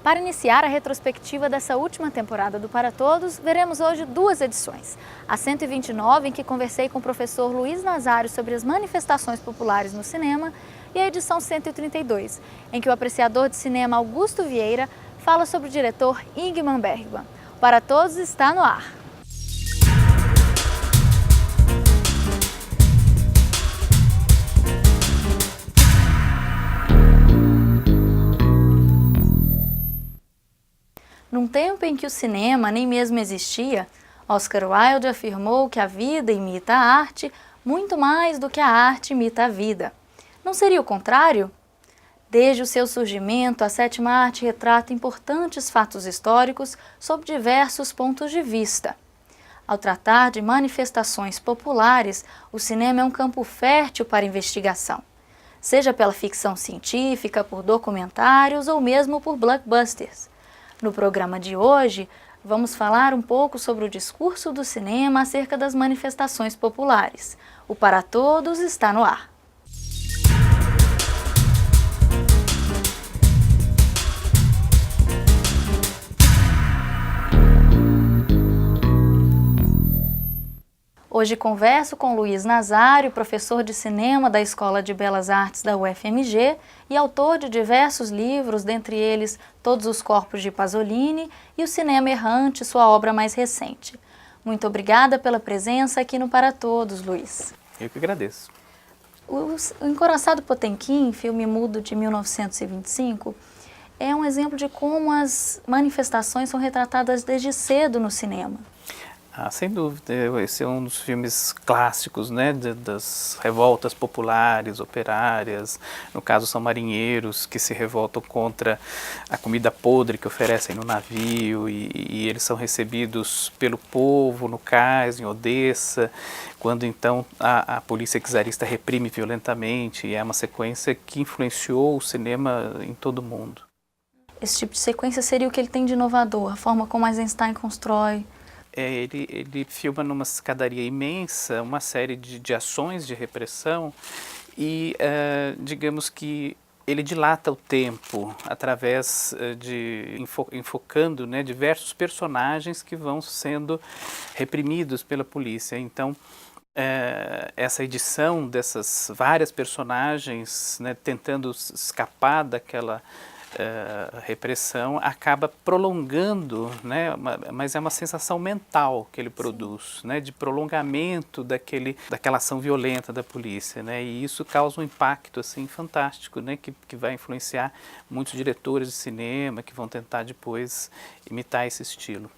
Para iniciar a retrospectiva dessa última temporada do Para Todos, veremos hoje duas edições. A 129, em que conversei com o professor Luiz Nazário sobre as manifestações populares no cinema, e a edição 132, em que o apreciador de cinema Augusto Vieira fala sobre o diretor Ingmar Bergman. O Para Todos está no ar. Num tempo em que o cinema nem mesmo existia, Oscar Wilde afirmou que a vida imita a arte muito mais do que a arte imita a vida. Não seria o contrário? Desde o seu surgimento, a sétima arte retrata importantes fatos históricos sob diversos pontos de vista. Ao tratar de manifestações populares, o cinema é um campo fértil para investigação, seja pela ficção científica, por documentários ou mesmo por blockbusters. No programa de hoje, vamos falar um pouco sobre o discurso do cinema acerca das manifestações populares. O Para Todos está no ar. Hoje converso com Luiz Nazário, professor de cinema da Escola de Belas Artes da UFMG e autor de diversos livros, dentre eles Todos os Corpos de Pasolini e O Cinema Errante, sua obra mais recente. Muito obrigada pela presença aqui no Para Todos, Luiz. Eu que agradeço. O Encoraçado Potemkin, filme mudo de 1925, é um exemplo de como as manifestações são retratadas desde cedo no cinema. Sem dúvida, esse é um dos filmes clássicos, né, das revoltas populares, operárias. No caso, são marinheiros que se revoltam contra a comida podre que oferecem no navio e eles são recebidos pelo povo no cais, em Odessa, quando então a polícia czarista reprime violentamente, e é uma sequência que influenciou o cinema em todo o mundo. Esse tipo de sequência seria o que ele tem de inovador, a forma como Eisenstein constrói. Ele filma numa escadaria imensa uma série de ações de repressão e, digamos que ele dilata o tempo através de enfocando, né, diversos personagens que vão sendo reprimidos pela polícia. Então, essa edição dessas várias personagens, né, tentando escapar daquela repressão, acaba prolongando, né, mas é uma sensação mental que ele produz, né, de prolongamento daquela ação violenta da polícia, né, e isso causa um impacto assim fantástico, né, que vai influenciar muitos diretores de cinema que vão tentar depois imitar esse estilo.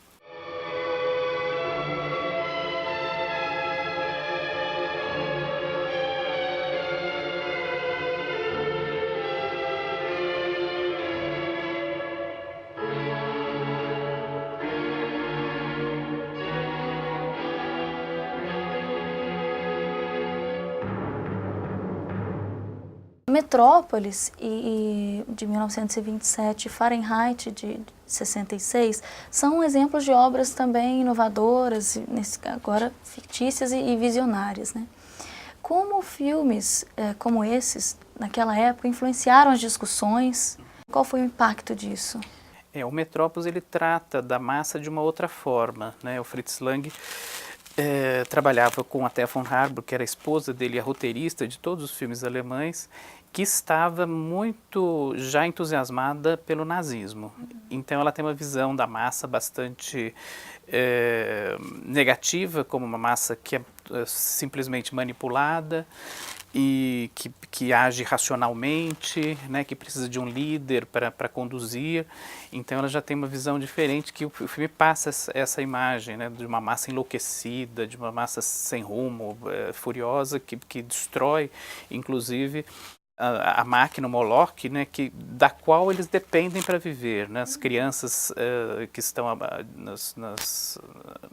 Metrópolis de 1927 Fahrenheit de 66 são exemplos de obras também inovadoras, agora fictícias e visionárias, né? Como filmes como esses, naquela época, influenciaram as discussões? Qual foi o impacto disso? O Metrópolis ele trata da massa de uma outra forma, né? O Fritz Lang trabalhava com a Thea von Harburg, que era a esposa dele, a roteirista de todos os filmes alemães, que estava muito já entusiasmada pelo nazismo. Então ela tem uma visão da massa bastante negativa, como uma massa que é simplesmente manipulada e que age racionalmente, né, que precisa de um líder para conduzir. Então ela já tem uma visão diferente, que o filme passa essa imagem, né, de uma massa enlouquecida, de uma massa sem rumo, furiosa, que destrói, inclusive, a máquina, o Moloch, né, da qual eles dependem para viver, né? As crianças que estão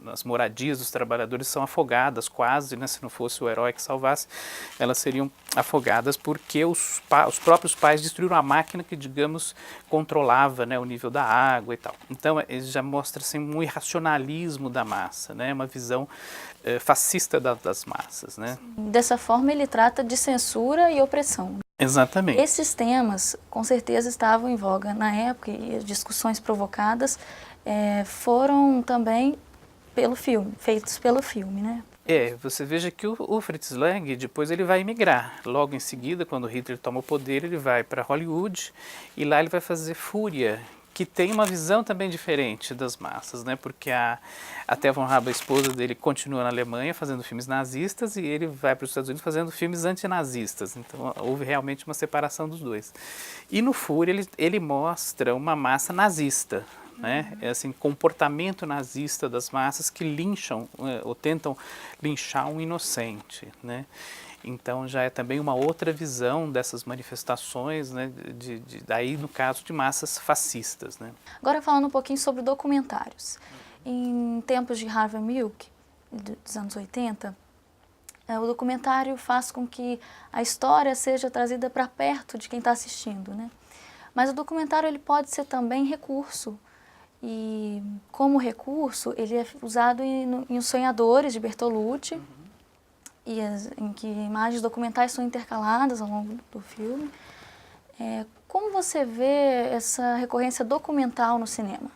nas moradias dos trabalhadores são afogadas quase, né? Se não fosse o herói que salvasse, elas seriam afogadas porque os próprios pais destruíram a máquina que, digamos, controlava, né, o nível da água e tal. Então, ele já mostra assim, um irracionalismo da massa, né? Uma visão fascista das massas, né? Dessa forma, ele trata de censura e opressão. Exatamente. Esses temas, com certeza, estavam em voga na época e as discussões provocadas foram também pelo filme, feitos pelo filme, né? Você veja que o Fritz Lang, depois ele vai emigrar. Logo em seguida, quando Hitler toma o poder, ele vai para Hollywood e lá ele vai fazer Fúria, que tem uma visão também diferente das massas, né? Porque a Thea von Rabe, a esposa dele, continua na Alemanha fazendo filmes nazistas e ele vai para os Estados Unidos fazendo filmes antinazistas. Então houve realmente uma separação dos dois. E no Fúria ele mostra uma massa nazista, né? É assim, comportamento nazista das massas que lincham ou tentam linchar um inocente, né? Então já é também uma outra visão dessas manifestações, né? Daí no caso de massas fascistas, né? Agora falando um pouquinho sobre documentários. Em tempos de Harvey Milk, dos anos 80, o documentário faz com que a história seja trazida para perto de quem está assistindo, né? Mas o documentário ele pode ser também recurso. E como recurso, ele é usado em Os Sonhadores, de Bertolucci, em que imagens documentais são intercaladas ao longo do filme. Como você vê essa recorrência documental no cinema?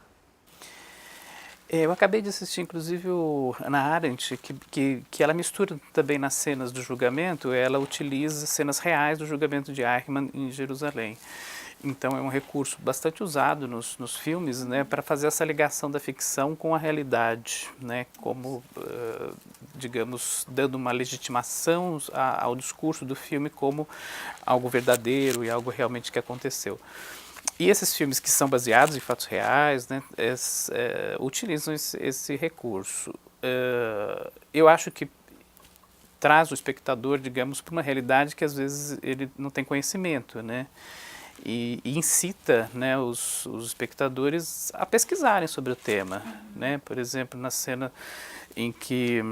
Eu acabei de assistir, inclusive, o Hannah Arendt, que ela mistura também nas cenas do julgamento, ela utiliza cenas reais do julgamento de Eichmann em Jerusalém. Então é um recurso bastante usado nos filmes, né, para fazer essa ligação da ficção com a realidade, né, como, digamos, dando uma legitimação ao discurso do filme como algo verdadeiro e algo realmente que aconteceu. E esses filmes que são baseados em fatos reais, né, utilizam esse recurso. Eu acho que traz o espectador, digamos, para uma realidade que às vezes ele não tem conhecimento, né? E incita, né, os espectadores a pesquisarem sobre o tema, né? Por exemplo, na cena em que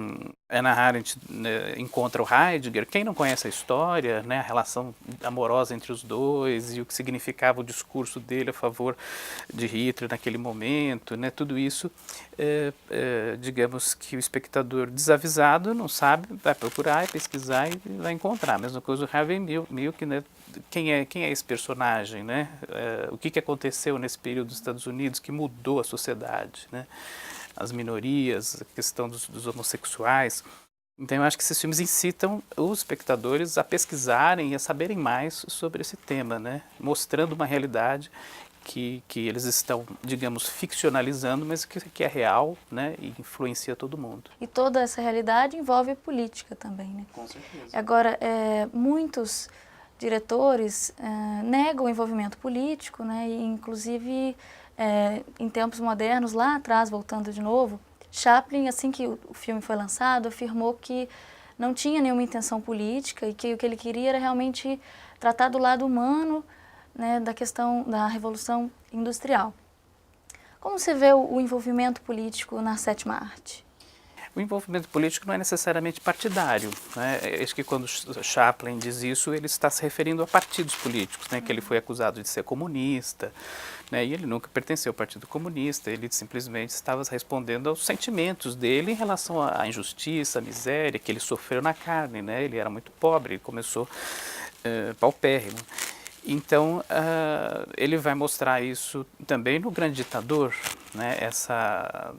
Hannah Arendt, né, encontra o Heidegger, quem não conhece a história, né, a relação amorosa entre os dois e o que significava o discurso dele a favor de Hitler naquele momento, né, tudo isso, digamos que o espectador desavisado não sabe, vai procurar, pesquisar e vai encontrar. A mesma coisa do Harvey Milk, né, quem é esse personagem, né? O que aconteceu nesse período dos Estados Unidos que mudou a sociedade, né? As minorias, a questão dos homossexuais. Então eu acho que esses filmes incitam os espectadores a pesquisarem e a saberem mais sobre esse tema, né? Mostrando uma realidade que eles estão, digamos, ficcionalizando, mas que é real, né? E influencia todo mundo. E toda essa realidade envolve política também, né? Com certeza. Agora, muitos diretores negam o envolvimento político, né? E, inclusive, em tempos modernos, lá atrás, voltando de novo, Chaplin, assim que o filme foi lançado, afirmou que não tinha nenhuma intenção política e que o que ele queria era realmente tratar do lado humano, né, da questão da Revolução Industrial. Como você vê o envolvimento político na sétima arte? O envolvimento político não é necessariamente partidário, né? Acho que quando Chaplin diz isso, ele está se referindo a partidos políticos, né? Que ele foi acusado de ser comunista, né? E ele nunca pertenceu ao Partido Comunista, ele simplesmente estava respondendo aos sentimentos dele em relação à injustiça, à miséria que ele sofreu na carne, né? Ele era muito pobre, ele começou paupérrimo. Então, ele vai mostrar isso também no Grande Ditador, né? Essa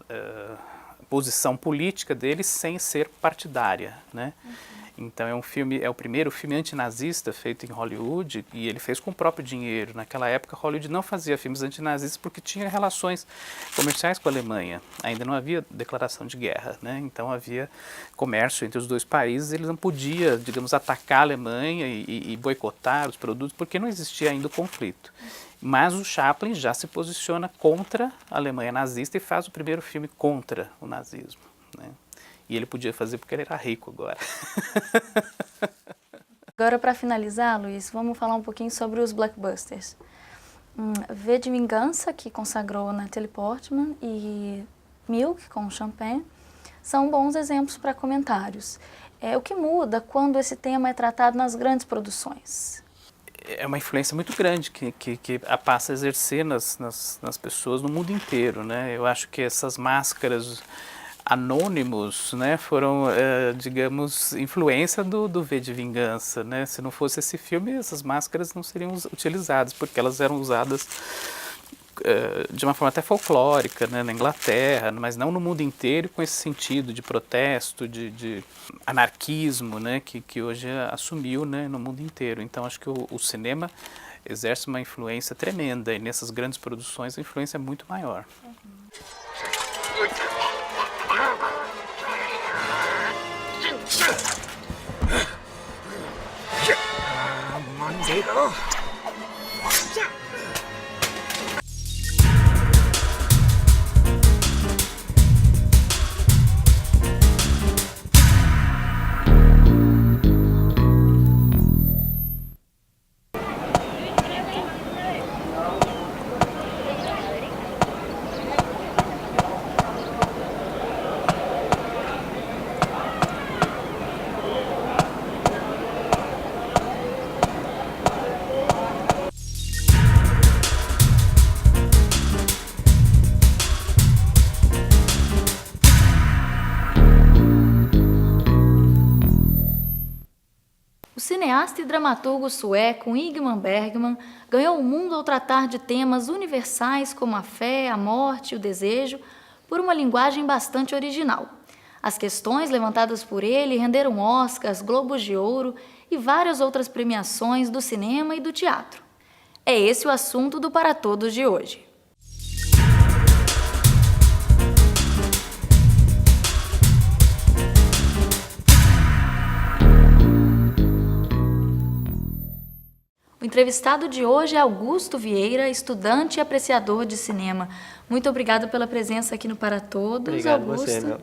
posição política dele sem ser partidária, né? Então é o primeiro filme antinazista feito em Hollywood e ele fez com o próprio dinheiro. Naquela época, Hollywood não fazia filmes antinazistas porque tinha relações comerciais com a Alemanha. Ainda não havia declaração de guerra, né? Então havia comércio entre os dois países. Eles não podiam, digamos, atacar a Alemanha e boicotar os produtos porque não existia ainda o conflito. Mas o Chaplin já se posiciona contra a Alemanha nazista e faz o primeiro filme contra o nazismo, né? E ele podia fazer porque ele era rico agora. Agora, para finalizar, Luiz, vamos falar um pouquinho sobre os blockbusters. V de Vingança, que consagrou Natalie Portman, e Milk, com Champagne, são bons exemplos para comentários. O que muda quando esse tema é tratado nas grandes produções? É uma influência muito grande que passa a exercer nas pessoas no mundo inteiro, né? Eu acho que essas máscaras anônimos, né, foram, digamos, influência do V de Vingança, né? Se não fosse esse filme, essas máscaras não seriam utilizadas, porque elas eram usadas de uma forma até folclórica, né, na Inglaterra, mas não no mundo inteiro com esse sentido de protesto, de anarquismo, né, que hoje assumiu, né, no mundo inteiro. Então acho que o cinema exerce uma influência tremenda e nessas grandes produções a influência é muito maior. O cineasta e dramaturgo sueco Ingmar Bergman ganhou o mundo ao tratar de temas universais como a fé, a morte e o desejo, por uma linguagem bastante original. As questões levantadas por ele renderam Oscars, Globos de Ouro e várias outras premiações do cinema e do teatro. É esse o assunto do Para Todos de hoje. O entrevistado de hoje é Augusto Vieira, estudante e apreciador de cinema. Muito obrigada pela presença aqui no Para Todos, Obrigado Augusto. você, meu.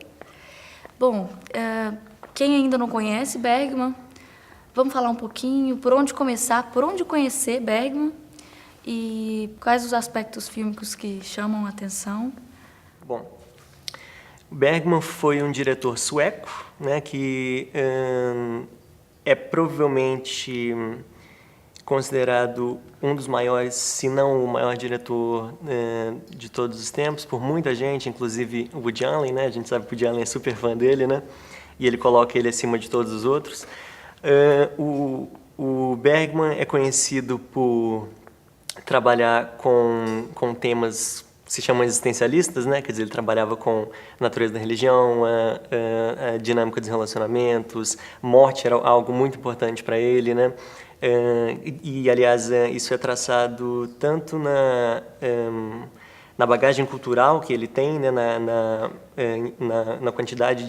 Bom, quem ainda não conhece Bergman, vamos falar um pouquinho por onde começar, por onde conhecer Bergman e quais os aspectos fílmicos que chamam a atenção. Bom, Bergman foi um diretor sueco, né, que é provavelmente considerado um dos maiores, se não o maior diretor de todos os tempos, por muita gente, inclusive o Woody Allen, né? A gente sabe que o Woody Allen é super fã dele, né? E ele coloca ele acima de todos os outros. O Bergman é conhecido por trabalhar com temas que se chamam existencialistas, né? Quer dizer, ele trabalhava com a natureza da religião, a dinâmica dos relacionamentos, morte era algo muito importante para ele, né? Aliás, isso é traçado tanto na bagagem cultural que ele tem, né, na quantidade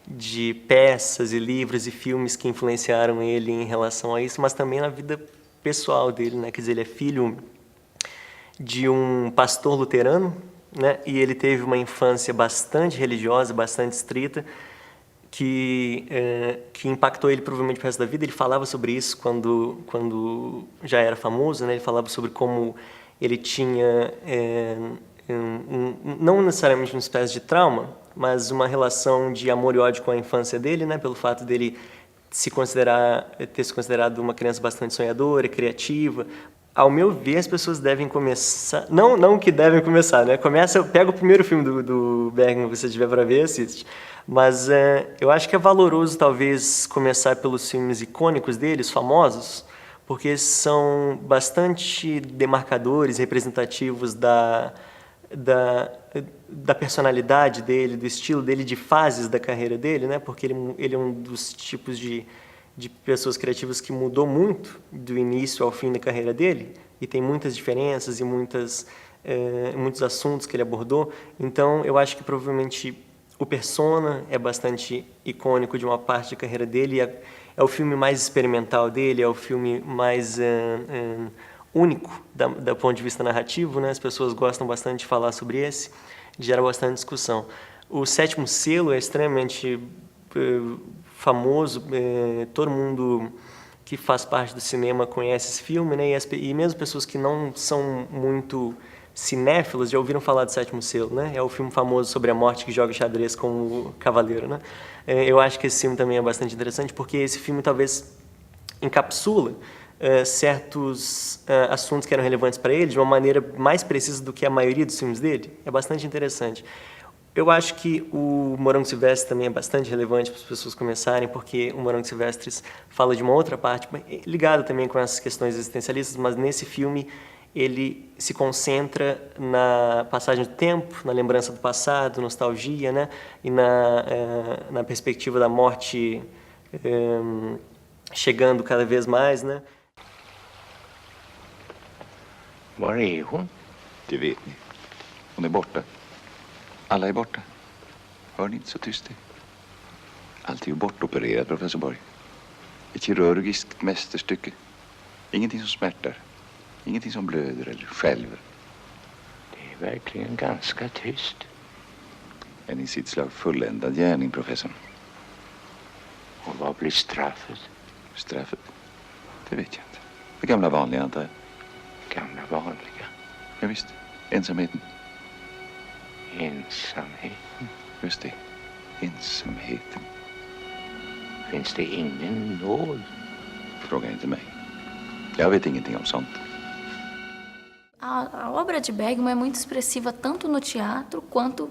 de peças e livros e filmes que influenciaram ele em relação a isso, mas também na vida pessoal dele, né? Quer dizer, ele é filho de um pastor luterano, né? E ele teve uma infância bastante religiosa, bastante estrita, que impactou ele provavelmente pro resto da vida. Ele falava sobre isso quando já era famoso, né? Ele falava sobre como ele tinha, não necessariamente uma espécie de trauma, mas uma relação de amor e ódio com a infância dele, né? Pelo fato dele ter se considerado uma criança bastante sonhadora, criativa. Ao meu ver, as pessoas devem começar... Não que devem começar, né? Pega o primeiro filme do Bergman que você tiver para ver, assiste. Mas eu acho que é valoroso, talvez, começar pelos filmes icônicos deles, famosos, porque são bastante demarcadores, representativos da personalidade dele, do estilo dele, de fases da carreira dele, né? Porque ele é um dos tipos de pessoas criativas que mudou muito do início ao fim da carreira dele, e tem muitas diferenças e muitos assuntos que ele abordou. Então, eu acho que provavelmente o Persona é bastante icônico de uma parte da carreira dele, é o filme mais experimental dele, é o filme mais único do ponto de vista narrativo, né? As pessoas gostam bastante de falar sobre esse, gera bastante discussão. O Sétimo Selo é extremamente famoso, todo mundo que faz parte do cinema conhece esse filme, né? E mesmo pessoas que não são muito cinéfilos já ouviram falar do Sétimo Selo, né? É o filme famoso sobre a morte que joga xadrez com o cavaleiro, né? Eu acho que esse filme também é bastante interessante porque esse filme talvez encapsula certos assuntos que eram relevantes para ele de uma maneira mais precisa do que a maioria dos filmes dele. É bastante interessante. Eu acho que o Morango Silvestre também é bastante relevante para as pessoas começarem, porque o Morango Silvestre fala de uma outra parte, ligada também com essas questões existencialistas, mas nesse filme ele se concentra na passagem do tempo, na lembrança do passado, nostalgia, né? E na perspectiva da morte chegando cada vez mais, né? Var är hon? Det vet ni. Hon är borta. Alla är borta. Hör ni inte så tyst det? Allt är ju bortopererat, professor Borg. Ett kirurgiskt mästerstycke. Ingenting som smärtar. Ingenting som blöder eller skälver. Det är verkligen ganska tyst. En i sitt slag fulländad gärning, professorn. Och vad blir straffet? Straffet? Det vet jag inte. Det gamla vanliga, antar jag. Gamla vanliga. Ja, visst. Ensamheten. Ensamheten. Just det. Ensamheten. Finns det ingen nåd? Fråga inte mig. Jag vet ingenting om sånt. A obra de Bergman é muito expressiva tanto no teatro quanto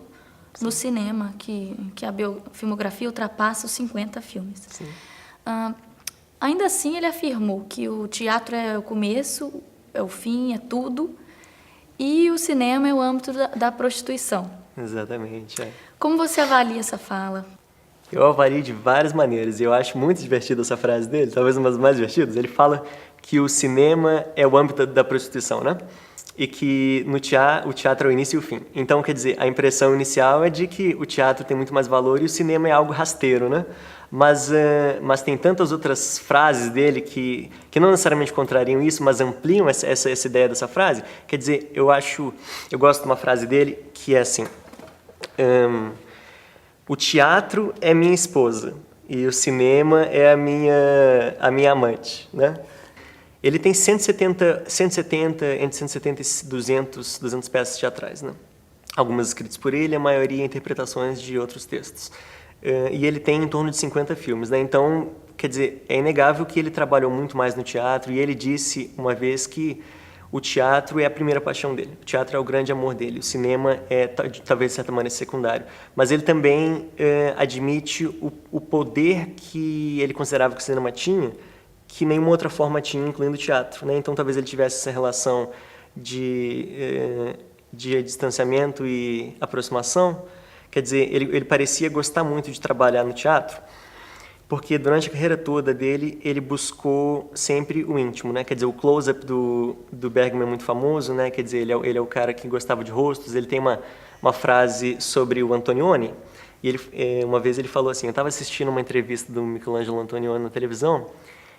no cinema, que a filmografia ultrapassa os 50 filmes. Ainda assim, ele afirmou que o teatro é o começo, é o fim, é tudo, e o cinema é o âmbito da prostituição. Exatamente. É. Como você avalia essa fala? Eu avalio de várias maneiras, e eu acho muito divertida essa frase dele, talvez uma das mais divertidas. Ele fala que o cinema é o âmbito da prostituição, né? E que o teatro é o início e o fim. Então, quer dizer, a impressão inicial é de que o teatro tem muito mais valor e o cinema é algo rasteiro, né? Mas tem tantas outras frases dele que não necessariamente contrariam isso, mas ampliam essa ideia dessa frase. Quer dizer, eu gosto de uma frase dele que é assim: o teatro é minha esposa e o cinema é a minha amante, né? Ele tem entre 170 e 200 peças teatrais, né? Algumas escritas por ele, a maioria interpretações de outros textos. E ele tem em torno de 50 filmes, né? Então, quer dizer, é inegável que ele trabalhou muito mais no teatro, e ele disse uma vez que o teatro é a primeira paixão dele. O teatro é o grande amor dele. O cinema é, talvez, de certa maneira, secundário. Mas ele também admite o poder que ele considerava que o cinema tinha, que nenhuma outra forma tinha, incluindo o teatro, né? Então, talvez ele tivesse essa relação de distanciamento e aproximação. Quer dizer, ele parecia gostar muito de trabalhar no teatro, porque durante a carreira toda dele, ele buscou sempre o íntimo, né? Quer dizer, o close-up do Bergman é muito famoso, né? Quer dizer, ele é o cara que gostava de rostos. Ele tem uma frase sobre o Antonioni, e uma vez ele falou assim: eu estava assistindo uma entrevista do Michelangelo Antonioni na televisão,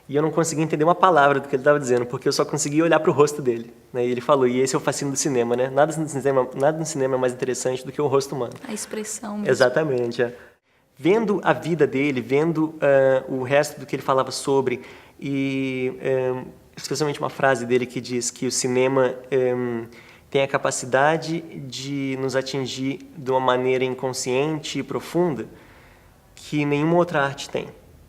e eu não conseguia entender uma palavra do que ele estava dizendo, porque eu só conseguia olhar para o rosto dele, né? E ele falou, e esse é o fascínio do cinema, né? Nada no cinema é mais interessante do que o rosto humano. A expressão mesmo. Exatamente. É. Vendo a vida dele, vendo o resto do que ele falava sobre, e especialmente uma frase dele que diz que o cinema tem a capacidade de nos atingir de uma maneira inconsciente e profunda que nenhuma outra arte tem,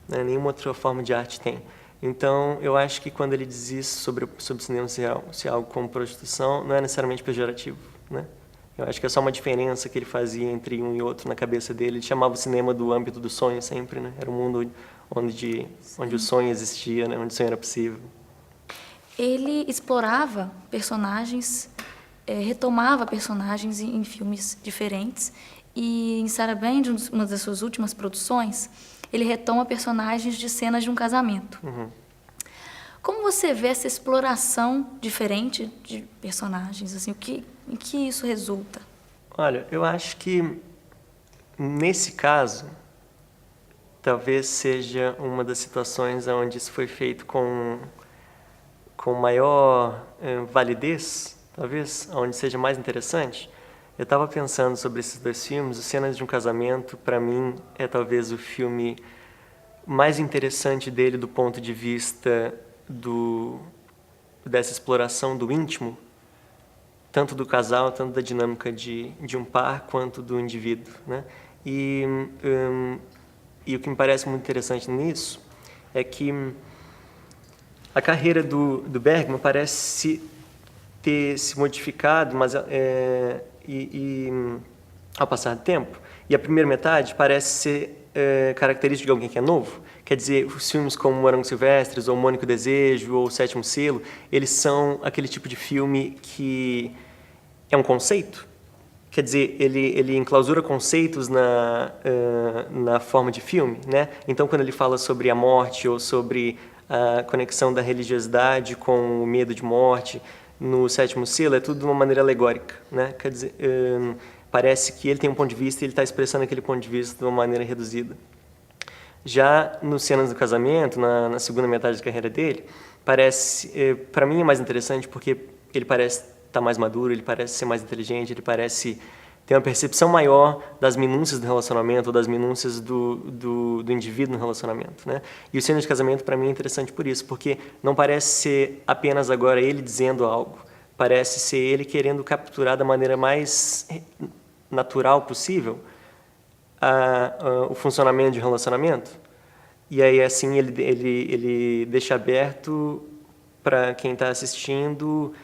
né? Nenhuma outra forma de arte tem. Então, eu acho que quando ele diz isso sobre o cinema ser algo como prostituição, não é necessariamente pejorativo, né? Eu acho que é só uma diferença que ele fazia entre um e outro na cabeça dele. Ele chamava o cinema do âmbito do sonho sempre, né? Era um mundo onde o sonho existia, né? Onde o sonho era possível. Ele explorava personagens, retomava personagens em filmes diferentes. E em Sarah Band, uma das suas últimas produções, ele retoma personagens de cenas de um casamento. Uhum. Como você vê essa exploração diferente de personagens? Assim, em que isso resulta? Olha, eu acho que, nesse caso, talvez seja uma das situações onde isso foi feito com maior validez, talvez, onde seja mais interessante. Eu estava pensando sobre esses dois filmes. O Cenas de um Casamento, para mim, é talvez o filme mais interessante dele do ponto de vista dessa exploração do íntimo, tanto do casal, tanto da dinâmica de um par, quanto do indivíduo, né? E o que me parece muito interessante nisso é que a carreira do Bergman parece ter se modificado, mas ao passar do tempo. E a primeira metade parece ser característica de alguém que é novo. Quer dizer, os filmes como Morangos Silvestres, ou Mônica o Desejo, ou O Sétimo Selo, eles são aquele tipo de filme que é um conceito. Quer dizer, ele enclausura conceitos na forma de filme, né? Então, quando ele fala sobre a morte ou sobre a conexão da religiosidade com o medo de morte, no Sétimo Selo é tudo de uma maneira alegórica, né? Quer dizer, parece que ele tem um ponto de vista e ele está expressando aquele ponto de vista de uma maneira reduzida. Já nos Cenas do Casamento, na segunda metade da carreira dele, parece, para mim é mais interessante porque ele parece estar mais maduro, ele parece ser mais inteligente, ele parece ter uma percepção maior das minúcias do relacionamento, ou das minúcias do indivíduo no relacionamento, né? E o Cenas de Casamento, para mim, é interessante por isso, porque não parece ser apenas agora ele dizendo algo, parece ser ele querendo capturar da maneira mais natural possível o funcionamento de um relacionamento. E aí, assim, ele deixa aberto para quem está assistindo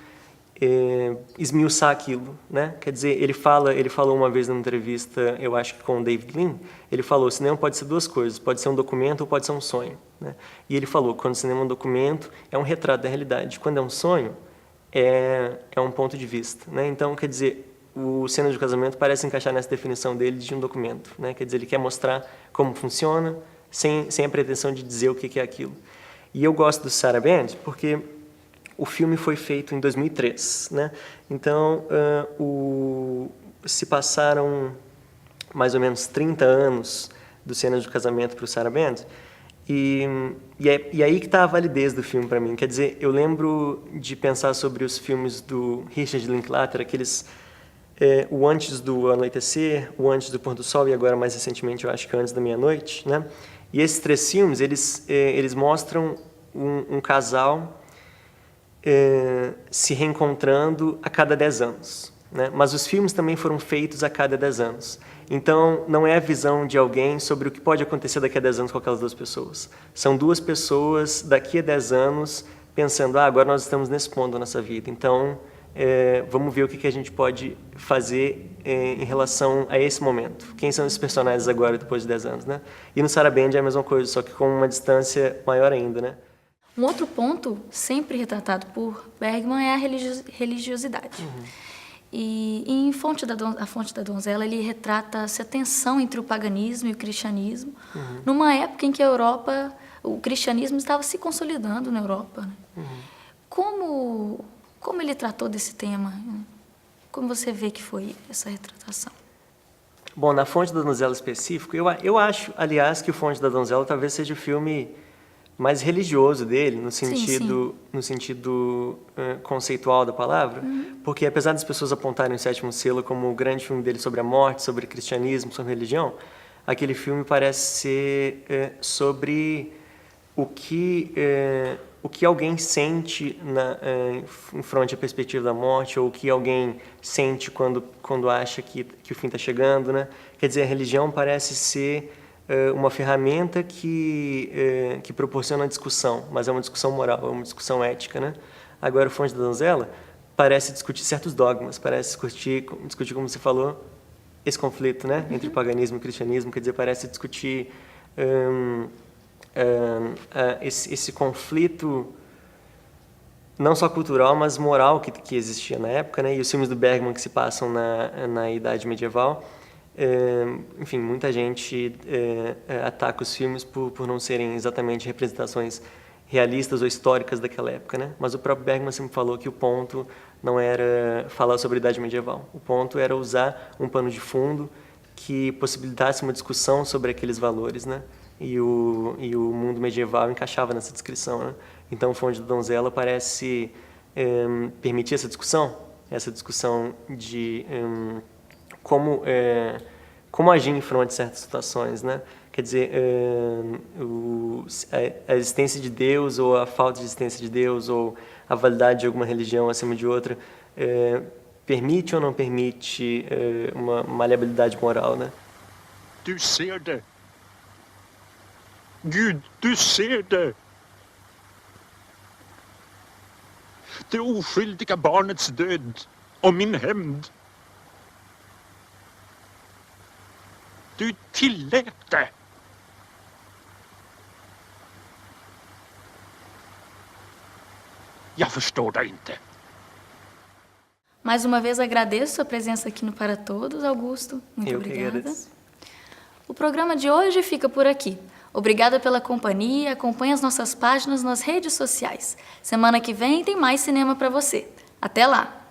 esmiuçar aquilo, né? Quer dizer, ele falou uma vez numa entrevista, eu acho que com o David Lean, ele falou: cinema pode ser duas coisas, pode ser um documento ou pode ser um sonho, né? E ele falou: quando o cinema é um documento, é um retrato da realidade. Quando é um sonho, é um ponto de vista, né? Então, quer dizer, o Cenas de Casamento parece encaixar nessa definição dele de um documento, né? Quer dizer, ele quer mostrar como funciona, sem a pretensão de dizer o que é aquilo. E eu gosto do Sarah Band porque o filme foi feito em 2003, né? Então, se passaram mais ou menos 30 anos do Cenas de Casamento para o Sarah Band, e aí que está a validez do filme para mim. Quer dizer, eu lembro de pensar sobre os filmes do Richard Linklater, aqueles o Antes do Anoitecer, o Antes do Pôr do Sol e agora mais recentemente eu acho que o Antes da Meia-Noite, né? E esses três filmes eles mostram um casal se reencontrando a cada 10 anos, né? Mas os filmes também foram feitos a cada 10 anos. Então, não é a visão de alguém sobre o que pode acontecer daqui a 10 anos com aquelas duas pessoas. São duas pessoas daqui a 10 anos pensando: agora nós estamos nesse ponto da nossa vida, então vamos ver o que a gente pode fazer em relação a esse momento. Quem são esses personagens agora, depois de 10 anos, né? E no Sarah Band é a mesma coisa, só que com uma distância maior ainda, né? Um outro ponto, sempre retratado por Bergman, é a religiosidade. E em A Fonte da Donzela, ele retrata essa tensão entre o paganismo e o cristianismo, numa época em que a Europa, o cristianismo estava se consolidando na Europa, né? Como ele tratou desse tema? Como você vê que foi essa retratação? Bom, na Fonte da Donzela específico, eu acho, aliás, que o Fonte da Donzela talvez seja o filme mais religioso dele, no sentido conceitual da palavra, porque apesar das pessoas apontarem o Sétimo Selo como o grande filme dele sobre a morte, sobre cristianismo, sobre religião, aquele filme parece ser sobre o que alguém sente em frente à perspectiva da morte, ou o que alguém sente quando acha que o fim está chegando, né? Quer dizer, a religião parece ser uma ferramenta que proporciona uma discussão, mas é uma discussão moral, é uma discussão ética, né? Agora, o Fonte da Donzela parece discutir certos dogmas, parece discutir, como você falou, esse conflito, né, entre o paganismo e o cristianismo. Quer dizer, parece discutir esse conflito não só cultural, mas moral que existia na época, né? E os filmes do Bergman que se passam na Idade Medieval. Enfim, muita gente ataca os filmes por não serem exatamente representações realistas ou históricas daquela época, né? Mas o próprio Bergman sempre falou que o ponto não era falar sobre a Idade Medieval. O ponto era usar um pano de fundo que possibilitasse uma discussão sobre aqueles valores, né? E o mundo medieval encaixava nessa descrição, né? Então, o Fonte da Donzela parece permitir essa discussão de como agir em frente a certas situações, né? Quer dizer, a existência de Deus ou a falta de existência de Deus, ou a validade de alguma religião acima de outra, permite ou não permite uma maleabilidade moral, né? Du ser det. Gud, du ser det. Det oskyldiga barnets död och min hämnd. Du tillät det. Jag förstår dig inte. Mais uma vez agradeço a presença aqui no Para Todos, Augusto. Muito Eu que obrigada. agradeço. O programa de hoje fica por aqui. Obrigada pela companhia, acompanhe as nossas páginas nas redes sociais. Semana que vem tem mais cinema para você. Até lá!